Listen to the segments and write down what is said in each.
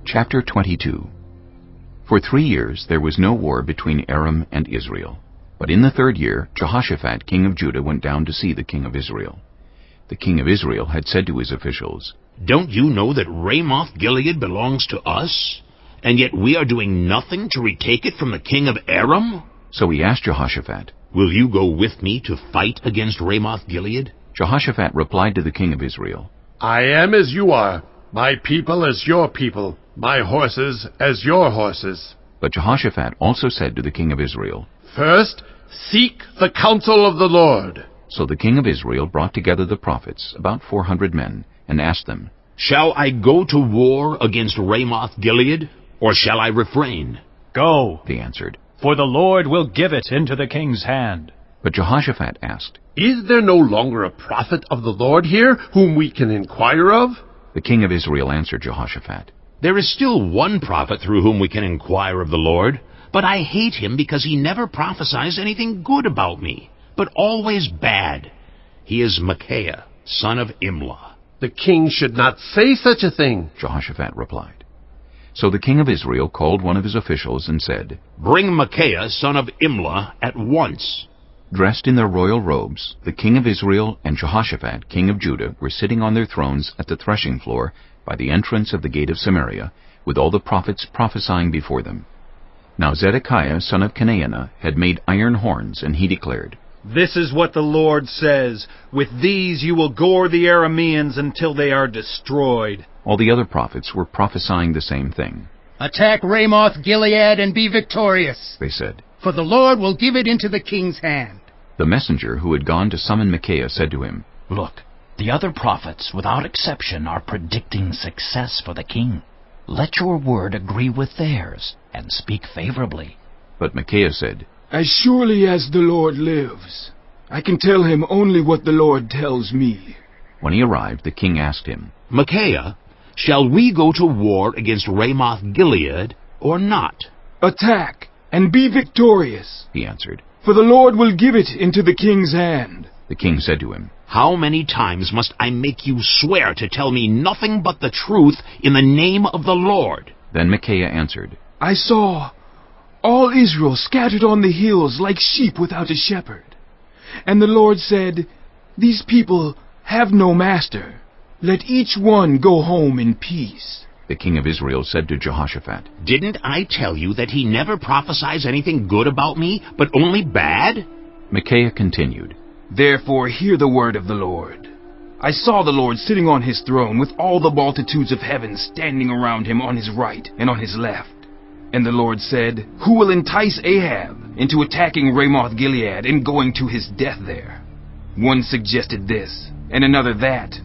Chapter 22. For 3 years there was no war between Aram and Israel. But in the 3rd year Jehoshaphat king of Judah went down to see the king of Israel. The king of Israel had said to his officials, "Don't you know that Ramoth-Gilead belongs to us, and yet we are doing nothing to retake it from the king of Aram?" So he asked Jehoshaphat, "Will you go with me to fight against Ramoth-Gilead?" Jehoshaphat replied to the king of Israel, I am as you are, my people as your people, my horses as your horses. But Jehoshaphat also said to the king of Israel, First, seek the counsel of the Lord. So the king of Israel brought together the prophets, about 400 men, and asked them, "Shall I go to war against Ramoth-Gilead, or shall I refrain?" "Go," they answered. "for the Lord will give it into the king's hand." But Jehoshaphat asked, Is there no longer a prophet of the Lord here, whom we can inquire of? The king of Israel answered Jehoshaphat, "There is still one prophet through whom we can inquire of the Lord, but I hate him because he never prophesies anything good about me, but always bad. He is Micaiah, son of Imlah." The king should not say such a thing. Jehoshaphat replied. So the king of Israel called one of his officials and said, "Bring Micaiah, son of Imlah, at once." Dressed in their royal robes, the king of Israel and Jehoshaphat, king of Judah, were sitting on their thrones at the threshing floor by the entrance of the gate of Samaria, with all the prophets prophesying before them. Now Zedekiah, son of Chenaanah, had made iron horns, and he declared, "This is what the Lord says. With these you will gore the Arameans until they are destroyed." All the other prophets were prophesying the same thing. "Attack Ramoth-Gilead and be victorious, They said. for the Lord will give it into the king's hand." The messenger who had gone to summon Micaiah said to him, "Look, the other prophets, without exception, are predicting success for the king. Let your word agree with theirs, and speak favorably." But Micaiah said, As surely as the Lord lives, I can tell him only what the Lord tells me. When he arrived, the king asked him, "Micaiah, shall we go to war against Ramoth-Gilead or not?" Attack and be victorious, he answered. for the Lord will give it into the king's hand. The king said to him, "How many times must I make you swear to tell me nothing but the truth in the name of the Lord?" Then Micaiah answered, I saw all Israel scattered on the hills like sheep without a shepherd. And the Lord said, These people have no master. Let each one go home in peace. The king of Israel said to Jehoshaphat, "Didn't I tell you that he never prophesies anything good about me, but only bad?" Micaiah continued, Therefore hear the word of the Lord. I saw the Lord sitting on his throne with all the multitudes of heaven standing around him on his right and on his left. And the Lord said, Who will entice Ahab into attacking Ramoth-Gilead and going to his death there? One suggested this, and another that.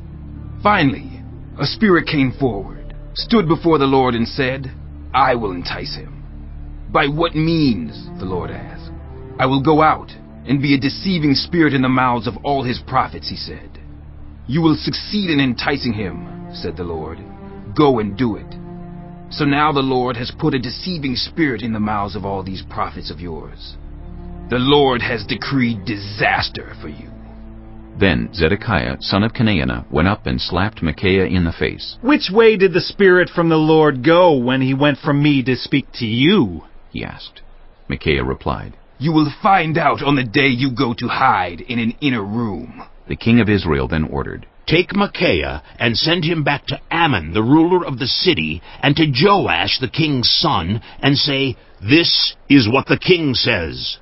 Finally, a spirit came forward, stood before the Lord and said, I will entice him. By what means? The Lord asked. I will go out and be a deceiving spirit in the mouths of all his prophets, he said. You will succeed in enticing him, said the Lord. Go and do it. So now the Lord has put a deceiving spirit in the mouths of all these prophets of yours. The Lord has decreed disaster for you. Then Zedekiah, son of Chenaanah, went up and slapped Micaiah in the face. "Which way did the Spirit from the Lord go when he went from me to speak to you?" he asked. Micaiah replied, You will find out on the day you go to hide in an inner room. The king of Israel then ordered, "Take Micaiah and send him back to Ammon, the ruler of the city, and to Joash, the king's son, and say, This is what the king says.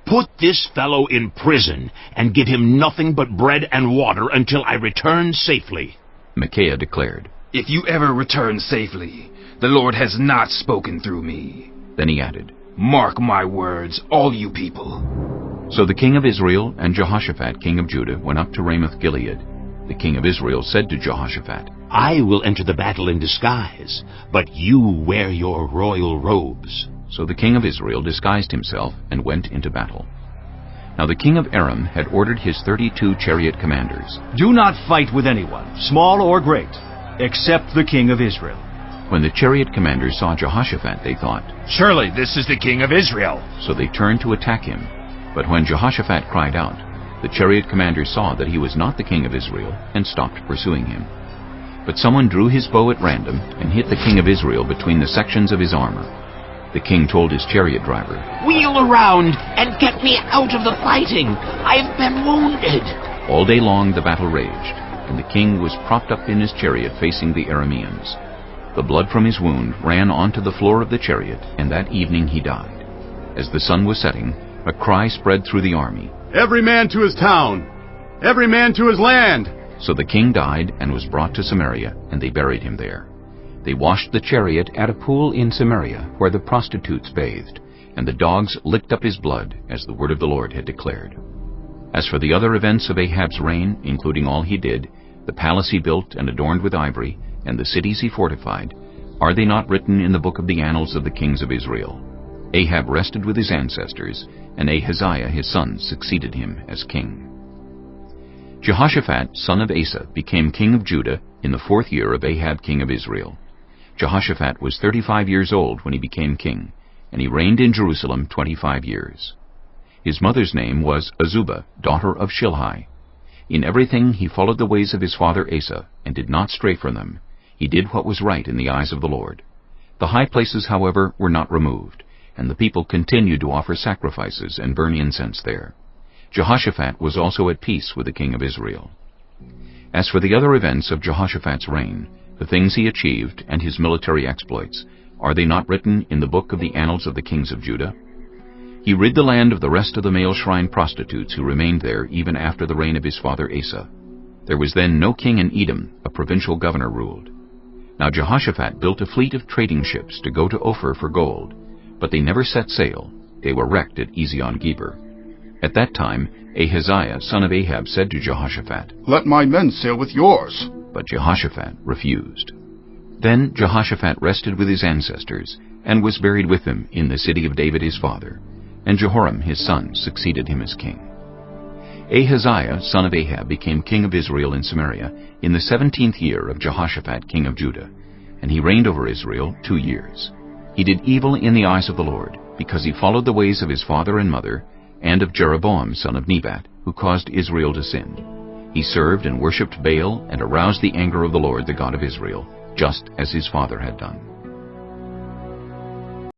Put this fellow in prison and give him nothing but bread and water until I return safely." Micaiah declared. If you ever return safely, the Lord has not spoken through me. Then he added, Mark my words, all you people. So the king of Israel and Jehoshaphat, king of Judah, went up to Ramoth-Gilead. The king of Israel said to Jehoshaphat, "I will enter the battle in disguise, but you wear your royal robes." So the king of Israel disguised himself and went into battle. Now the king of Aram had ordered his 32 chariot commanders. "Do not fight with anyone, small or great, except the king of Israel." When the chariot commanders saw Jehoshaphat, they thought, Surely this is the king of Israel. So they turned to attack him. But when Jehoshaphat cried out, the chariot commanders saw that he was not the king of Israel and stopped pursuing him. But someone drew his bow at random and hit the king of Israel between the sections of his armor. The king told his chariot driver, "Wheel around and get me out of the fighting. I've been wounded." All day long the battle raged, and the king was propped up in his chariot facing the Arameans. The blood from his wound ran onto the floor of the chariot, and that evening he died. As the sun was setting, a cry spread through the army, "Every man to his town! Every man to his land!" So the king died and was brought to Samaria, and they buried him there. They washed the chariot at a pool in Samaria, where the prostitutes bathed, and the dogs licked up his blood, as the word of the Lord had declared. As for the other events of Ahab's reign, including all he did, the palace he built and adorned with ivory, and the cities he fortified, are they not written in the book of the annals of the kings of Israel? Ahab rested with his ancestors, and Ahaziah his son succeeded him as king. Jehoshaphat, son of Asa, became king of Judah in the 4th year of Ahab king of Israel. Jehoshaphat was 35 years old when he became king, and he reigned in Jerusalem 25 years. His mother's name was Azubah, daughter of Shilhi. In everything he followed the ways of his father Asa, and did not stray from them. He did what was right in the eyes of the Lord. The high places, however, were not removed, and the people continued to offer sacrifices and burn incense there. Jehoshaphat was also at peace with the king of Israel. As for the other events of Jehoshaphat's reign, the things he achieved, and his military exploits, are they not written in the book of the annals of the kings of Judah? He rid the land of the rest of the male shrine prostitutes who remained there even after the reign of his father Asa. There was then no king in Edom, a provincial governor ruled. Now Jehoshaphat built a fleet of trading ships to go to Ophir for gold, but they never set sail. They were wrecked at Ezion-Geber. At that time Ahaziah, son of Ahab, said to Jehoshaphat, "Let my men sail with yours." But Jehoshaphat refused. Then Jehoshaphat rested with his ancestors, and was buried with them in the city of David his father, and Jehoram his son succeeded him as king. Ahaziah, son of Ahab, became king of Israel in Samaria in the 17th year of Jehoshaphat king of Judah, and he reigned over Israel 2 years. He did evil in the eyes of the Lord, because he followed the ways of his father and mother, and of Jeroboam son of Nebat, who caused Israel to sin. He served and worshipped Baal, and aroused the anger of the Lord, the God of Israel, just as his father had done.